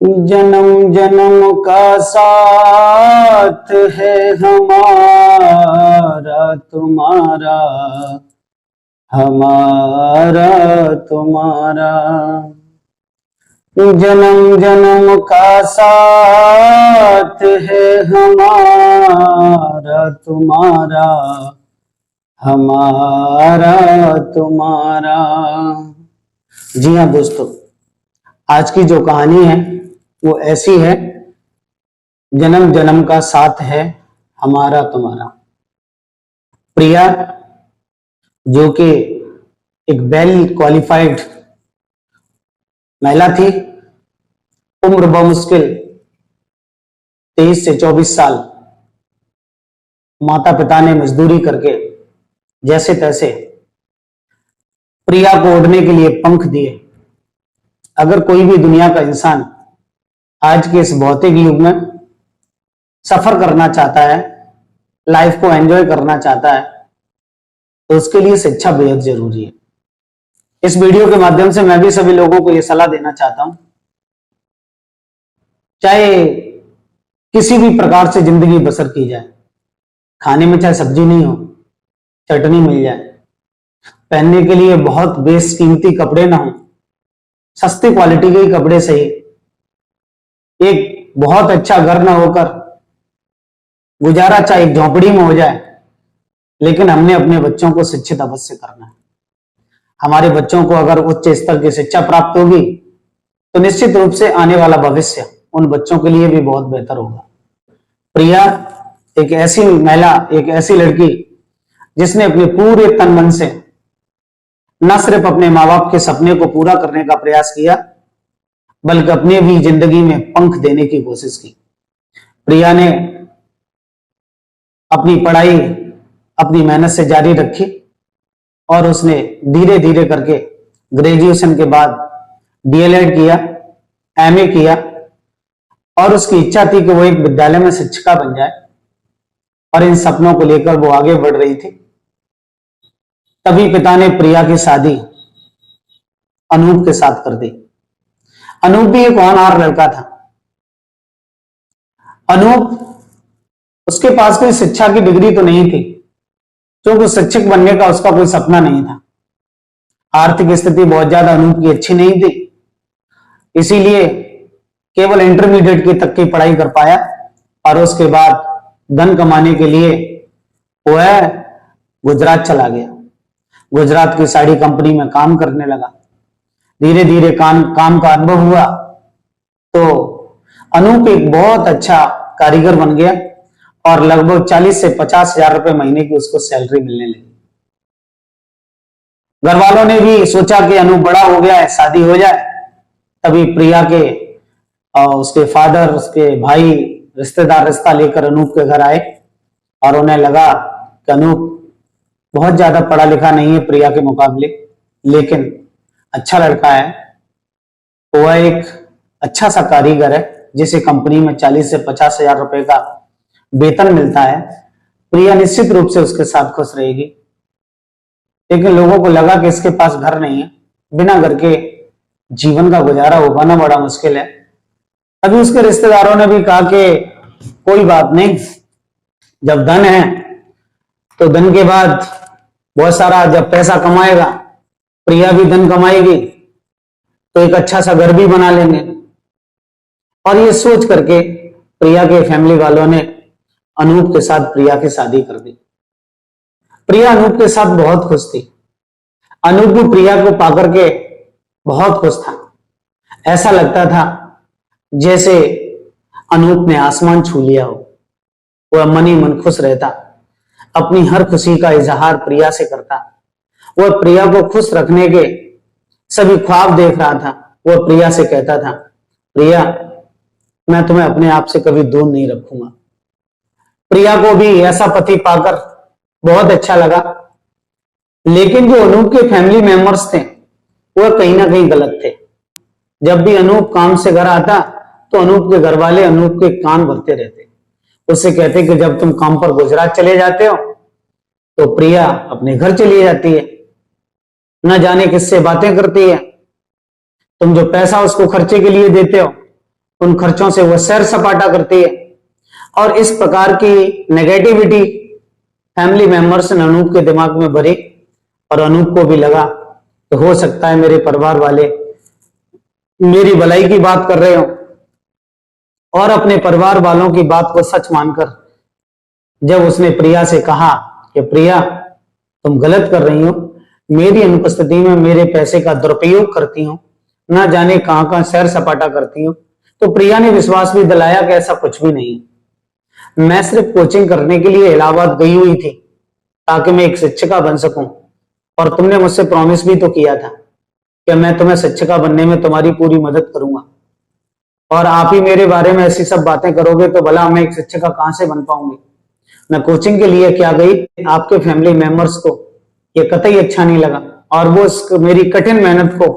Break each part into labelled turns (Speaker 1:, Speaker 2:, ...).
Speaker 1: जन्म जन्म का साथ है हमारा तुम्हारा, हमारा तुम्हारा। जन्म जन्म का साथ है हमारा तुम्हारा, हमारा तुम्हारा। जी हाँ दोस्तों, आज की जो कहानी है वो ऐसी है, जन्म जन्म का साथ है हमारा तुम्हारा। प्रिया जो कि एक वेल क्वालिफाइड महिला थी, उम्र बमुश्किल 23 से 24 साल, माता पिता ने मजदूरी करके जैसे तैसे प्रिया को उड़ने के लिए पंख दिए। अगर कोई भी दुनिया का इंसान आज के इस भौतिक युग में सफर करना चाहता है, लाइफ को एंजॉय करना चाहता है, तो उसके लिए शिक्षा बेहद जरूरी है। इस वीडियो के माध्यम से मैं भी सभी लोगों को यह सलाह देना चाहता हूं, चाहे किसी भी प्रकार से जिंदगी बसर की जाए, खाने में चाहे सब्जी नहीं हो, चटनी मिल जाए, पहनने के लिए बहुत बेशकीमती कपड़े ना हो, सस्ती क्वालिटी के कपड़े सही, एक बहुत अच्छा घर ना होकर गुजारा चाहे एक झोपड़ी में हो जाए, लेकिन हमने अपने बच्चों को शिक्षित अवश्य करना है। हमारे बच्चों को अगर उच्च स्तर की शिक्षा प्राप्त होगी तो निश्चित रूप से आने वाला भविष्य उन बच्चों के लिए भी बहुत बेहतर होगा। प्रिया एक ऐसी महिला, एक ऐसी लड़की जिसने अपने पूरे तन मन से न सिर्फ अपने माँ बाप के सपने को पूरा करने का प्रयास किया, बल्कि अपने भी जिंदगी में पंख देने की कोशिश की। प्रिया ने अपनी पढ़ाई अपनी मेहनत से जारी रखी और उसने धीरे धीरे करके ग्रेजुएशन के बाद डीएलएड किया, एमए किया, और उसकी इच्छा थी कि वो एक विद्यालय में शिक्षिका बन जाए, और इन सपनों को लेकर वो आगे बढ़ रही थी। तभी पिता ने प्रिया की शादी अनूप के साथ कर दी। अनूप भी एक होनहार लड़का था। अनूप, उसके पास कोई शिक्षा की डिग्री तो नहीं थी, क्योंकि शिक्षक बनने का उसका कोई सपना नहीं था। आर्थिक स्थिति बहुत ज्यादा अनूप की अच्छी नहीं थी, इसीलिए केवल इंटरमीडिएट की तक की पढ़ाई कर पाया, और उसके बाद धन कमाने के लिए वह गुजरात चला गया। गुजरात की साड़ी कंपनी में काम करने लगा। धीरे धीरे काम का अनुभव हुआ तो अनूप एक बहुत अच्छा कारीगर बन गया, और लगभग 40 से 50 हजार रुपए महीने की उसको सैलरी मिलने लगी। घर वालों ने भी सोचा कि अनूप बड़ा हो गया है, शादी हो जाए। तभी प्रिया के उसके फादर, उसके भाई, रिश्तेदार रिश्ता लेकर अनूप के घर आए, और उन्हें लगा कि अनूप बहुत ज्यादा पढ़ा लिखा नहीं है प्रिया के मुकाबले, लेकिन अच्छा लड़का है। वह एक अच्छा सा कारीगर है जिसे कंपनी में 40 से 50 हजार रुपए का वेतन मिलता है। प्रिया निश्चित रूप से उसके साथ खुश रहेगी, लेकिन लोगों को लगा कि इसके पास घर नहीं है, बिना घर के जीवन का गुजारा हो पाना बड़ा मुश्किल है। अभी उसके रिश्तेदारों ने भी कहा कि कोई बात नहीं, जब धन है तो धन के बाद बहुत सारा जब पैसा कमाएगा, प्रिया भी धन कमाएगी, तो एक अच्छा सा घर भी बना लेंगे। और ये सोच करके प्रिया के फैमिली वालों ने अनूप के साथ प्रिया की शादी कर दी। प्रिया अनूप के साथ बहुत खुश थी। अनूप भी प्रिया को पाकर के बहुत खुश था। ऐसा लगता था जैसे अनूप ने आसमान छू लिया हो। वह मन ही मन खुश रहता, अपनी हर खुशी का इजहार प्रिया से करता। वह प्रिया को खुश रखने के सभी ख्वाब देख रहा था। वह प्रिया से कहता था, प्रिया, मैं तुम्हें अपने आप से कभी दूर नहीं रखूंगा। प्रिया को भी ऐसा पति पाकर बहुत अच्छा लगा, लेकिन जो अनूप के फैमिली मेंबर्स थे वह कहीं ना कहीं गलत थे। जब भी अनूप काम से घर आता तो अनूप के घर वाले अनूप के कान भरते रहते। उससे कहते कि जब तुम काम पर गुजरात चले जाते हो तो प्रिया अपने घर चली जाती है, न जाने किससे बातें करती है, तुम जो पैसा उसको खर्चे के लिए देते हो उन खर्चों से वो सैर सपाटा करती है। और इस प्रकार की नेगेटिविटी फैमिली मेंबर्स ने अनूप के दिमाग में भरी और अनूप को भी लगा तो हो सकता है मेरे परिवार वाले मेरी भलाई की बात कर रहे हो, और अपने परिवार वालों की बात को सच मानकर जब उसने प्रिया से कहा कि प्रिया तुम गलत कर रही हो, मेरी अनुपस्थिति में मेरे पैसे का दुरुपयोग करती हो, ना जाने कहां कहां सैर सपाटा करती हो, तो प्रिया ने विश्वास भी दिलाया कि ऐसा कुछ भी नहीं है। मैं सिर्फ कोचिंग करने के लिए इलाहाबाद गई हुई थी ताकि मैं एक शिक्षिका बन सकूं, और तुमने मुझसे प्रॉमिस भी तो किया था कि मैं तुम्हें शिक्षिका बनने में तुम्हारी पूरी मदद करूंगा, और आप ही मेरे बारे में ऐसी सब बातें करोगे तो भला मैं एक शिक्षिका कहां से बन पाऊंगी। मैं कोचिंग के लिए क्या गई, आपके फैमिली मेंबर्स को ये कतई अच्छा नहीं लगा, और वो मेरी कठिन मेहनत को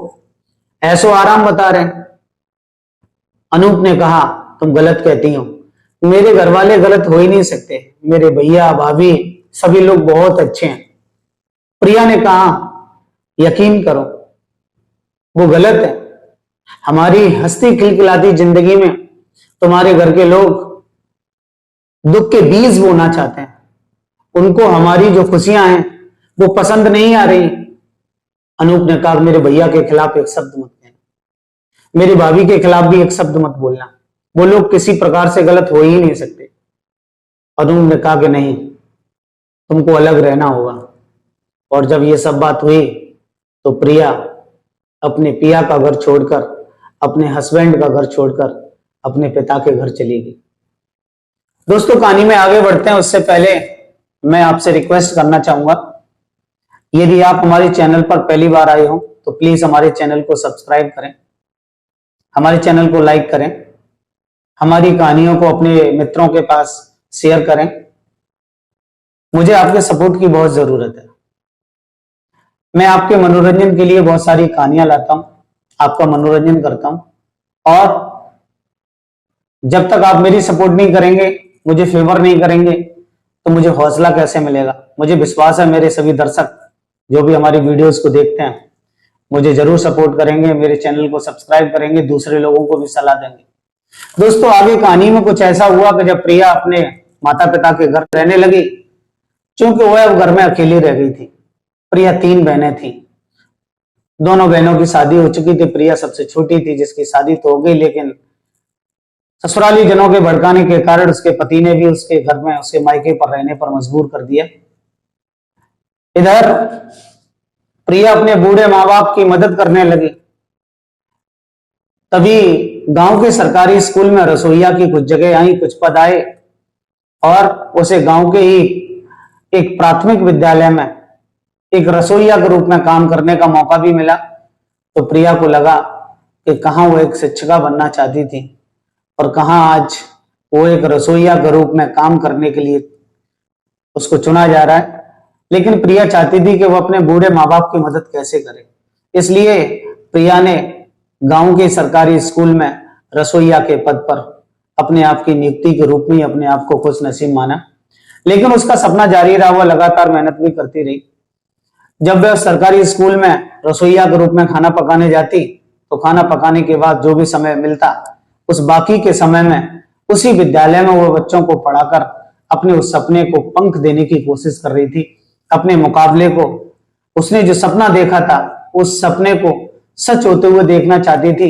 Speaker 1: ऐसो आराम बता रहे हैं। अनूप ने कहा तुम गलत कहती हो, मेरे घर वाले गलत हो ही नहीं सकते, मेरे भैया भाभी सभी लोग बहुत अच्छे हैं। प्रिया ने कहा यकीन करो वो गलत है, हमारी हंसती खिलखिलाती जिंदगी में तुम्हारे घर के लोग दुख के बीज बोना चाहते हैं, उनको हमारी जो खुशियां हैं वो पसंद नहीं आ रही। अनूप ने कहा मेरे भैया के खिलाफ एक शब्द मत कहना, मेरी भाभी के खिलाफ भी एक शब्द मत बोलना, वो लोग किसी प्रकार से गलत हो ही नहीं सकते। अनूप ने कहा कि नहीं तुमको अलग रहना होगा। और जब ये सब बात हुई तो प्रिया अपने पिया का घर छोड़कर, अपने हस्बैंड का घर छोड़कर अपने पिता के घर चली गई। दोस्तों कहानी में आगे बढ़ते हैं उससे पहले मैं आपसे रिक्वेस्ट करना चाहूंगा, यदि आप हमारे चैनल पर पहली बार आए हो तो प्लीज हमारे चैनल को सब्सक्राइब करें, हमारे चैनल को लाइक करें, हमारी कहानियों को अपने मित्रों के पास शेयर करें। मुझे आपके सपोर्ट की बहुत जरूरत है। मैं आपके मनोरंजन के लिए बहुत सारी कहानियां लाता हूं, आपका मनोरंजन करता हूं, और जब तक आप मेरी सपोर्ट नहीं करेंगे, मुझे फेवर नहीं करेंगे, तो मुझे हौसला कैसे मिलेगा। मुझे विश्वास है मेरे सभी दर्शक जो भी हमारी वीडियोस को देखते हैं मुझे जरूर सपोर्ट करेंगे, मेरे चैनल को सब्सक्राइब करेंगे, दूसरे लोगों को भी सलाह देंगे। दोस्तों आगे कहानी में कुछ ऐसा हुआ कि जब प्रिया अपने माता पिता के घर रहने लगी, क्योंकि वह अब घर में अकेली रह गई थी। प्रिया 3 बहनें थी, दोनों बहनों की शादी हो चुकी थी, प्रिया सबसे छोटी थी जिसकी शादी तो हो गई, लेकिन ससुराली जनों के भड़काने के कारण उसके पति ने भी उसके घर में उसके मायके पर रहने पर मजबूर कर दिया। इधर प्रिया अपने बूढ़े माँ बाप की मदद करने लगी। तभी गांव के सरकारी स्कूल में रसोईया की कुछ जगह आई, कुछ पद आए, और उसे गांव के ही एक प्राथमिक विद्यालय में एक रसोईया के रूप में काम करने का मौका भी मिला। तो प्रिया को लगा कि कहां वो एक शिक्षिका बनना चाहती थी और कहां आज वो एक रसोईया के रूप में काम करने के लिए उसको चुना जा रहा है। लेकिन प्रिया चाहती थी कि वो अपने बूढ़े माँ बाप की मदद कैसे करे, इसलिए प्रिया ने गांव के सरकारी स्कूल में रसोईया के पद पर अपने आप की नियुक्ति के रूप में अपने आप को खुश नसीब माना। लेकिन उसका सपना जारी रहा, वो लगातार मेहनत भी करती रही। जब वह सरकारी स्कूल में रसोईया के रूप में खाना पकाने जाती तो खाना पकाने के बाद जो भी समय मिलता उस बाकी के समय में उसी विद्यालय में वो बच्चों को पढ़ाकर अपने उस सपने को पंख देने की कोशिश कर रही थी। अपने मुकाबले को, उसने जो सपना देखा था उस सपने को सच होते हुए देखना चाहती थी,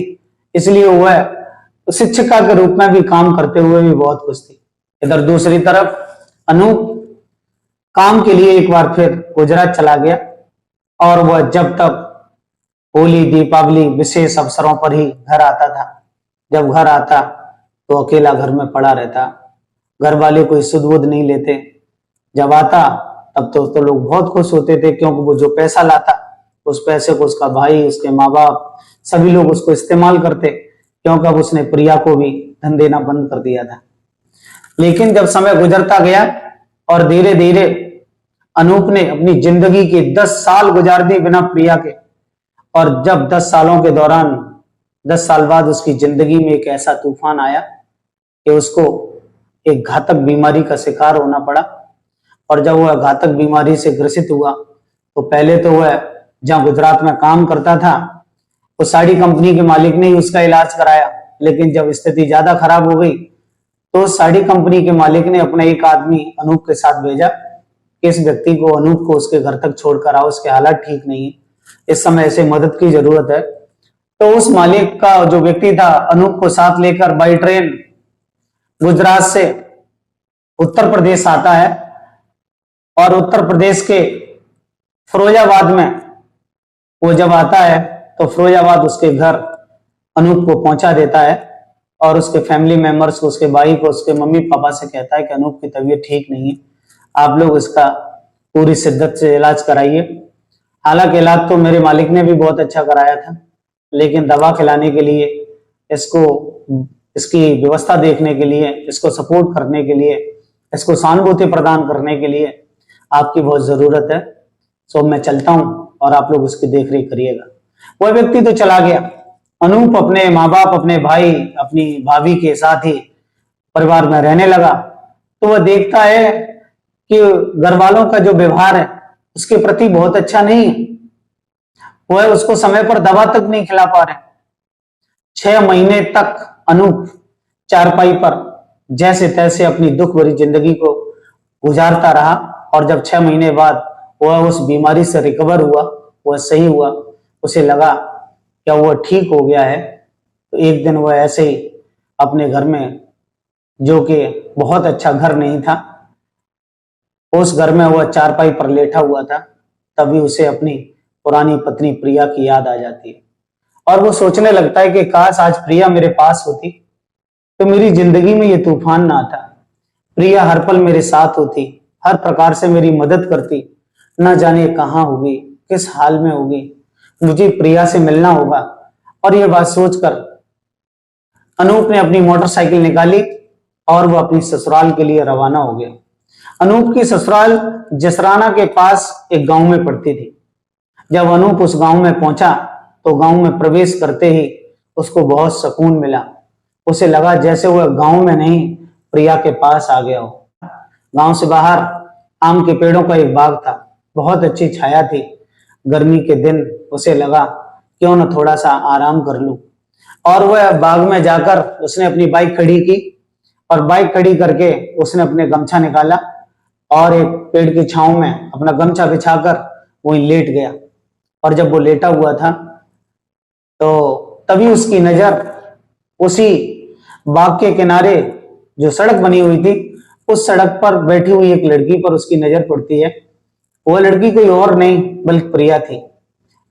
Speaker 1: इसलिए वह शिक्षिका के रूप में भी काम करते हुए भी बहुत खुश थी। इधर दूसरी तरफ अनूप काम के लिए एक बार फिर गुजरात चला गया, और वह जब तक होली दीपावली विशेष अवसरों पर ही घर आता था। जब घर आता तो अकेला घर में पड़ा रहता, घर वाले कोई सुध बुध नहीं लेते। जब आता तब तो लोग बहुत खुश होते थे, क्योंकि वो जो पैसा लाता उस पैसे को उसका भाई, उसके माँ बाप सभी लोग उसको इस्तेमाल करते, क्योंकि अब उसने प्रिया को भी धन देना बंद कर दिया था। लेकिन जब समय गुजरता गया और धीरे धीरे अनूप ने अपनी जिंदगी के 10 साल गुजार दिए बिना प्रिया के, और जब 10 सालों के दौरान 10 साल बाद उसकी जिंदगी में एक ऐसा तूफान आया कि उसको एक घातक बीमारी का शिकार होना पड़ा। और जब वह घातक बीमारी से ग्रसित हुआ तो पहले तो वह जहां गुजरात में काम करता था उस साड़ी कंपनी के मालिक ने ही उसका इलाज कराया, लेकिन जब स्थिति ज्यादा खराब हो गई तो साड़ी कंपनी के मालिक ने अपना एक आदमी अनूप के साथ भेजा कि इस व्यक्ति को, अनूप को उसके घर तक छोड़कर आओ, उसके हालात ठीक नहीं है, इस समय ऐसे मदद की जरूरत है। तो उस मालिक का जो व्यक्ति था अनूप को साथ लेकर बाई ट्रेन गुजरात से उत्तर प्रदेश आता है और उत्तर प्रदेश के फिरोजाबाद में वो जब आता है तो फिरोजाबाद उसके घर अनूप को पहुंचा देता है और उसके फैमिली मेंबर्स को, उसके भाई को, उसके मम्मी पापा से कहता है कि अनूप की तबीयत ठीक नहीं है, आप लोग इसका पूरी शिद्दत से इलाज कराइए। हालांकि इलाज तो मेरे मालिक ने भी बहुत अच्छा कराया था, लेकिन दवा खिलाने के लिए, इसको इसकी व्यवस्था देखने के लिए, इसको सपोर्ट करने के लिए, इसको सहानुभूति प्रदान करने के लिए आपकी बहुत जरूरत है। सो मैं चलता हूं और आप लोग उसकी देख रेख करिएगा। वह व्यक्ति तो चला गया। अनूप अपने माँ बाप, अपने भाई, अपनी भाभी के साथ ही परिवार में रहने लगा। तो वह देखता है कि घर वालों का जो व्यवहार है उसके प्रति बहुत अच्छा नहीं है। वह उसको समय पर दवा तक नहीं खिला पा रहे। 6 महीने तक अनूप चारपाई पर जैसे तैसे अपनी दुख भरी जिंदगी को गुजारता रहा और जब 6 महीने बाद वह उस बीमारी से रिकवर हुआ, वह सही हुआ, उसे लगा क्या वह ठीक हो गया है, तो एक दिन वह ऐसे ही अपने घर में, जो कि बहुत अच्छा घर नहीं था, उस घर में वह चारपाई पर लेटा हुआ था, तभी उसे अपनी पुरानी पत्नी प्रिया की याद आ जाती है और वो सोचने लगता है कि काश आज प्रिया मेरे पास होती तो मेरी जिंदगी में ये तूफान ना आता। प्रिया हर पल मेरे साथ होती, हर प्रकार से मेरी मदद करती, न जाने कहाँ होगी, किस हाल में होगी, मुझे प्रिया से मिलना होगा। और ये बात सोचकर अनूप ने अपनी मोटरसाइकिल निकाली और वह अपनी ससुराल के लिए रवाना हो गया। अनूप की ससुराल जसराना के पास एक गांव में पड़ती थी। जब अनूप उस गांव में पहुंचा तो गांव में प्रवेश करते ही उसको बहुत सुकून मिला। उसे लगा जैसे वह गांव में नहीं, प्रिया के पास आ गया हो। गांव से बाहर आम के पेड़ों का एक बाग था, बहुत अच्छी छाया थी। गर्मी के दिन उसे लगा क्यों न थोड़ा सा आराम कर लूं, और वह बाग में जाकर उसने अपनी बाइक खड़ी की और बाइक खड़ी करके उसने अपने गमछा निकाला और एक पेड़ की छांव में अपना गमछा बिछाकर वहीं लेट गया। और जब वो लेटा हुआ था तो तभी उसकी नजर उसी बाग के किनारे जो सड़क बनी हुई थी, उस सड़क पर बैठी हुई एक लड़की पर उसकी नजर पड़ती है। वह लड़की कोई और नहीं बल्कि प्रिया थी।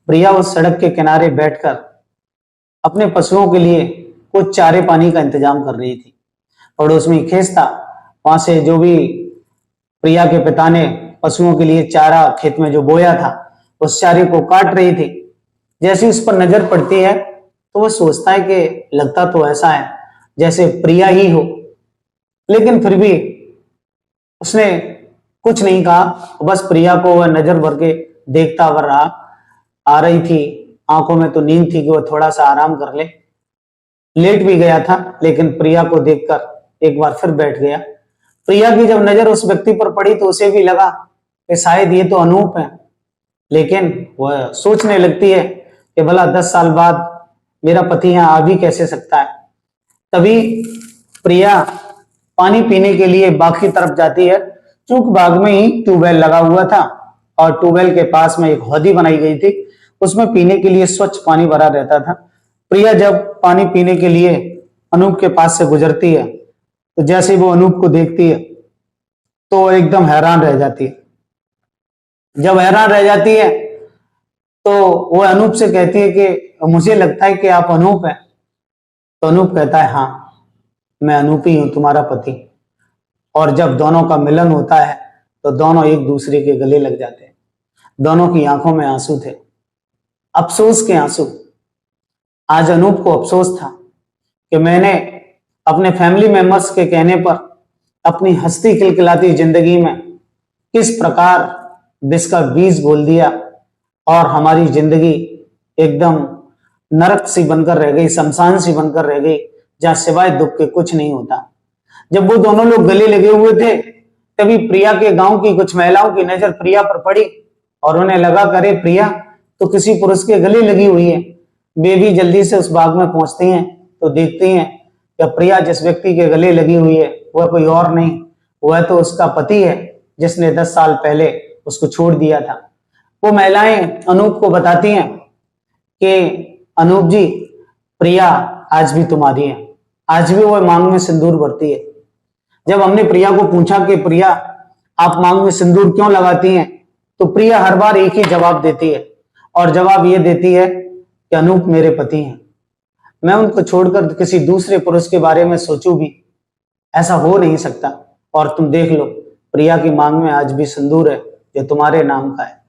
Speaker 1: प्रिया उस सड़क के किनारे बैठकर अपने पशुओं के लिए कुछ चारे पानी का इंतजाम कर रही थी। पड़ोस में खेत था, वहां से जो भी प्रिया के पिता ने पशुओं के लिए चारा खेत में जो बोया था, उस चारे को काट रही थी। जैसे उस पर नजर पड़ती है तो वह सोचता है कि लगता तो ऐसा है जैसे प्रिया ही हो, लेकिन फिर भी उसने कुछ नहीं कहा। बस प्रिया को वह नजर भर के देखता हुआ रहा। आ रही थी, आंखों में तो नींद थी कि वह थोड़ा सा आराम कर ले। लेट भी गया था, लेकिन प्रिया को देखकर एक बार फिर बैठ गया। प्रिया की जब नजर उस व्यक्ति पर पड़ी तो उसे भी लगा कि शायद ये तो अनूप है, लेकिन वह सोचने लगती है कि भला 10 साल बाद मेरा पति यहाँ आ भी कैसे सकता है। तभी प्रिया पानी पीने के लिए बाग की तरफ जाती है। चूंकि बाग में ही ट्यूबवेल लगा हुआ था और ट्यूबवेल के पास में एक हौदी बनाई गई थी, उसमें पीने के लिए स्वच्छ पानी भरा रहता था। प्रिया जब पानी पीने के लिए अनूप के पास से गुजरती है तो जैसे वो अनूप को देखती है तो एकदम हैरान रह जाती है। जब हैरान रह जाती है तो वो अनूप से कहती है कि मुझे लगता है कि आप अनूप हैं। तो अनूप कहता है हाँ, मैं अनूप ही हूं, तुम्हारा पति। और जब दोनों का मिलन होता है तो दोनों एक दूसरे के गले लग जाते हैं। दोनों की आंखों में आंसू थे, अफसोस के आंसू। आज अनूप को अफसोस था कि मैंने अपने फैमिली मेंबर्स के कहने पर अपनी हंसती खिलखिलाती जिंदगी में किस प्रकार विष का बीज घोल दिया और हमारी जिंदगी एकदम नरक सी बनकर रह गई, शमशान सी बनकर रह गई, जहां सिवाय दुख के कुछ नहीं होता। जब वो दोनों लोग गले लगे हुए थे तभी प्रिया के गांव की कुछ महिलाओं की नजर प्रिया पर पड़ी और उन्हें लगा करे प्रिया तो किसी पुरुष के गले लगी हुई है। वे भी जल्दी से उस बाग में पहुंचती हैं तो देखती हैं कि प्रिया जिस व्यक्ति के गले लगी हुई है वह कोई और नहीं, वह तो उसका पति है जिसने 10 साल पहले उसको छोड़ दिया था। वो महिलाएं अनूप को बताती हैं कि अनूप जी, प्रिया आज भी तुम्हारी है। आज भी वो मांग में सिंदूर भरती है। जब हमने प्रिया को पूछा कि प्रिया आप मांग में सिंदूर क्यों लगाती हैं, तो प्रिया हर बार एक ही जवाब देती है, और जवाब ये देती है कि अनूप मेरे पति हैं, मैं उनको छोड़कर किसी दूसरे पुरुष के बारे में सोचूं भी, ऐसा हो नहीं सकता। और तुम देख लो, प्रिया की मांग में आज भी सिंदूर है जो तुम्हारे नाम का है।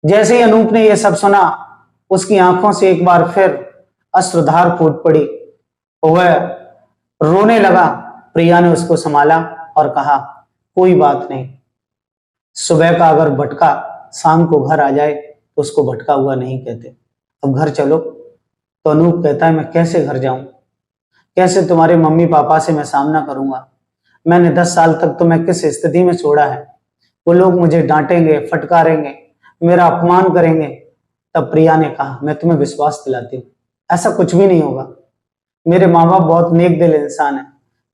Speaker 1: जैसे ही अनूप ने यह सब सुना, उसकी आंखों से एक बार फिर अश्रुधार फूट पड़ी। वह रोने लगा। प्रिया ने उसको संभाला और कहा, कोई बात नहीं, सुबह का अगर भटका शाम को घर आ जाए तो उसको भटका हुआ नहीं कहते। अब घर चलो। तो अनूप कहता है, मैं कैसे घर जाऊं, कैसे तुम्हारे मम्मी पापा से मैं सामना करूंगा। मैंने 10 साल तक तो मैं किस स्थिति में छोड़ा है, वो लोग मुझे डांटेंगे, फटकारेंगे, मेरा अपमान करेंगे। तब प्रिया ने कहा, मैं तुम्हें विश्वास दिलाती हूँ, ऐसा कुछ भी नहीं होगा। मेरे माँ बाप बहुत नेक दिल इंसान है,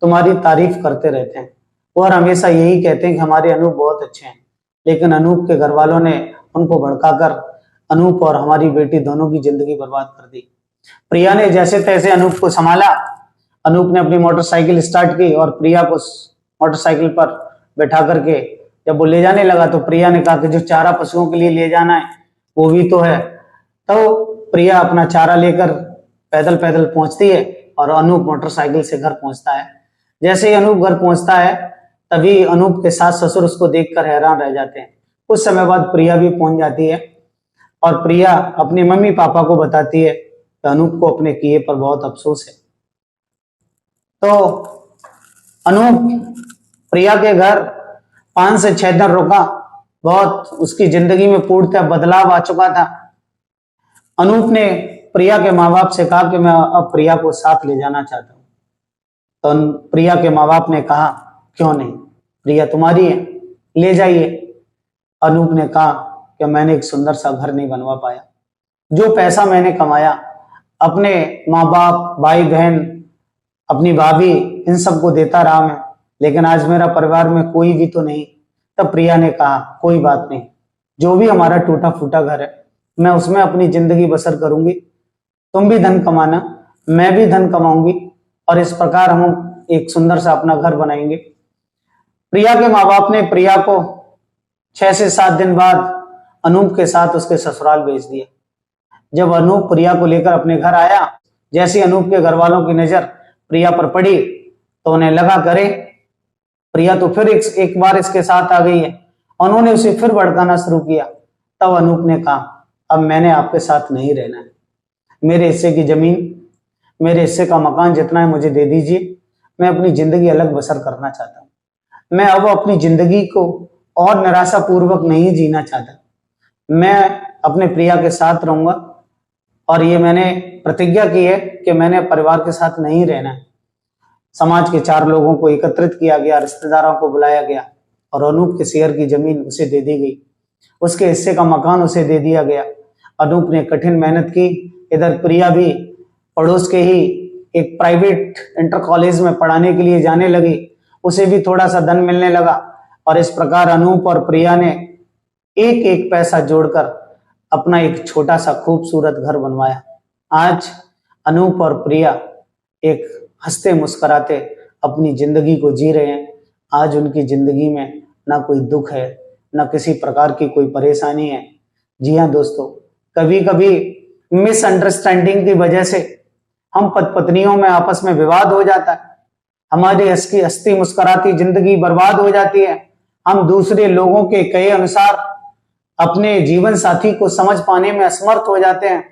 Speaker 1: तुम्हारी तारीफ करते रहते हैं और हमेशा यही कहते हैं कि हमारे अनूप बहुत अच्छे हैं। लेकिन अनूप के घर वालों ने उनको भड़काकर अनूप और हमारी बेटी दोनों की जिंदगी बर्बाद कर दी। प्रिया ने जैसे तैसे अनूप को संभाला। अनूप ने अपनी मोटरसाइकिल स्टार्ट की और प्रिया को मोटरसाइकिल पर बैठा करके जब वो ले जाने लगा, तो प्रिया ने कहा कि जो चारा पशुओं के लिए ले जाना है वो भी तो है। तो प्रिया अपना चारा लेकर पैदल पैदल पहुंचती है और अनूप मोटरसाइकिल से घर पहुंचता है। जैसे ही अनूप घर पहुंचता है, तभी अनूप के सास ससुर उसको देखकर हैरान रह जाते हैं। कुछ समय बाद प्रिया भी पहुंच जाती है और प्रिया अपनी मम्मी पापा को बताती है कि अनूप को अपने किए पर बहुत अफसोस है। तो अनूप प्रिया के घर 5 से 6 दिन रुका। बहुत उसकी जिंदगी में पूर्णतः बदलाव आ चुका था। अनूप ने प्रिया के माँ बाप से कहा कि मैं अब प्रिया को साथ ले जाना चाहता हूँ। तो प्रिया के माँ बाप ने कहा, क्यों नहीं, प्रिया तुम्हारी है, ले जाइए। अनूप ने कहा कि मैंने एक सुंदर सा घर नहीं बनवा पाया। जो पैसा मैंने कमाया अपने माँ बाप, भाई बहन, अपनी भाभी, इन सबको देता रहा मैं, लेकिन आज मेरा परिवार में कोई भी तो नहीं। तब प्रिया ने कहा, कोई बात नहीं, जो भी हमारा टूटा फूटा घर है मैं उसमें अपनी जिंदगी बसर करूंगी। तुम भी धन कमाना, मैं भी धन कमाऊंगी, और इस प्रकार हम एक सुंदर सा अपना घर बनाएंगे। प्रिया के माँ बाप ने प्रिया को 6 से 7 दिन बाद अनूप के साथ उसके ससुराल भेज दिया। जब अनूप प्रिया को लेकर अपने घर आया, जैसे अनूप के घर वालों की नजर प्रिया पर पड़ी तो उन्हें लगा, करे प्रिया तो फिर एक बार इसके साथ आ गई है। उन्होंने उसे फिर भड़काना शुरू किया। तब अनूप ने कहा, अब मैंने आपके साथ नहीं रहना है, मेरे हिस्से की जमीन, मेरे हिस्से का मकान जितना है मुझे दे दीजिए, मैं अपनी जिंदगी अलग बसर करना चाहता हूं। मैं अब अपनी जिंदगी को और निराशा पूर्वक नहीं जीना चाहता, मैं अपने प्रिया के साथ रहूंगा, और ये मैंने प्रतिज्ञा की है कि मैंने परिवार के साथ नहीं रहना है। समाज के 4 लोगों को एकत्रित किया गया, रिश्तेदारों को बुलाया गया और अनूप के शेयर की जमीन उसे दे दी गई, उसके हिस्से का मकान उसे दे दिया गया। अनूप ने कठिन मेहनत की। इधर प्रिया भी पड़ोस के ही एक प्राइवेट इंटर कॉलेज में पढ़ाने के लिए जाने लगी, उसे भी थोड़ा सा धन मिलने लगा, और इस प्रकार अनूप और प्रिया ने एक एक पैसा जोड़कर अपना एक छोटा सा खूबसूरत घर बनवाया। आज अनूप और प्रिया एक हंसते मुस्कुराते अपनी जिंदगी को जी रहे हैं। आज उनकी जिंदगी में ना कोई दुख है, ना किसी प्रकार की कोई परेशानी है। जी हाँ दोस्तों, कभी कभी मिसअंडरस्टैंडिंग की वजह से हम पति पत्नियों में आपस में विवाद हो जाता है, हमारी हंसती मुस्कुराती जिंदगी बर्बाद हो जाती है। हम दूसरे लोगों के कहे अनुसार अपने जीवन साथी को समझ पाने में असमर्थ हो जाते हैं।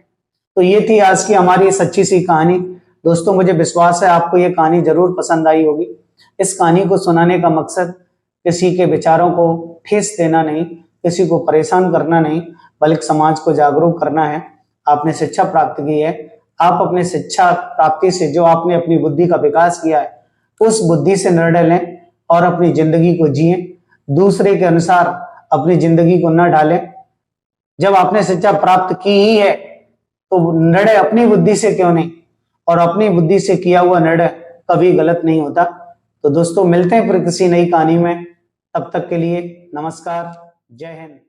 Speaker 1: तो ये थी आज की हमारी सच्ची सी कहानी। दोस्तों, मुझे विश्वास है आपको ये कहानी जरूर पसंद आई होगी। इस कहानी को सुनाने का मकसद किसी के विचारों को ठेस देना नहीं, किसी को परेशान करना नहीं, बल्कि समाज को जागरूक करना है। आपने शिक्षा प्राप्त की है, आप अपने शिक्षा प्राप्ति से जो आपने अपनी बुद्धि का विकास किया है, उस बुद्धि से निर्णय लें और अपनी जिंदगी को जिएं। दूसरे के अनुसार अपनी जिंदगी को न ढालें। जब आपने शिक्षा प्राप्त की ही है तो निर्णय अपनी बुद्धि से क्यों नहीं, और अपनी बुद्धि से किया हुआ निर्णय कभी गलत नहीं होता। तो दोस्तों मिलते हैं फिर किसी नई कहानी में, तब तक के लिए नमस्कार, जय हिंद।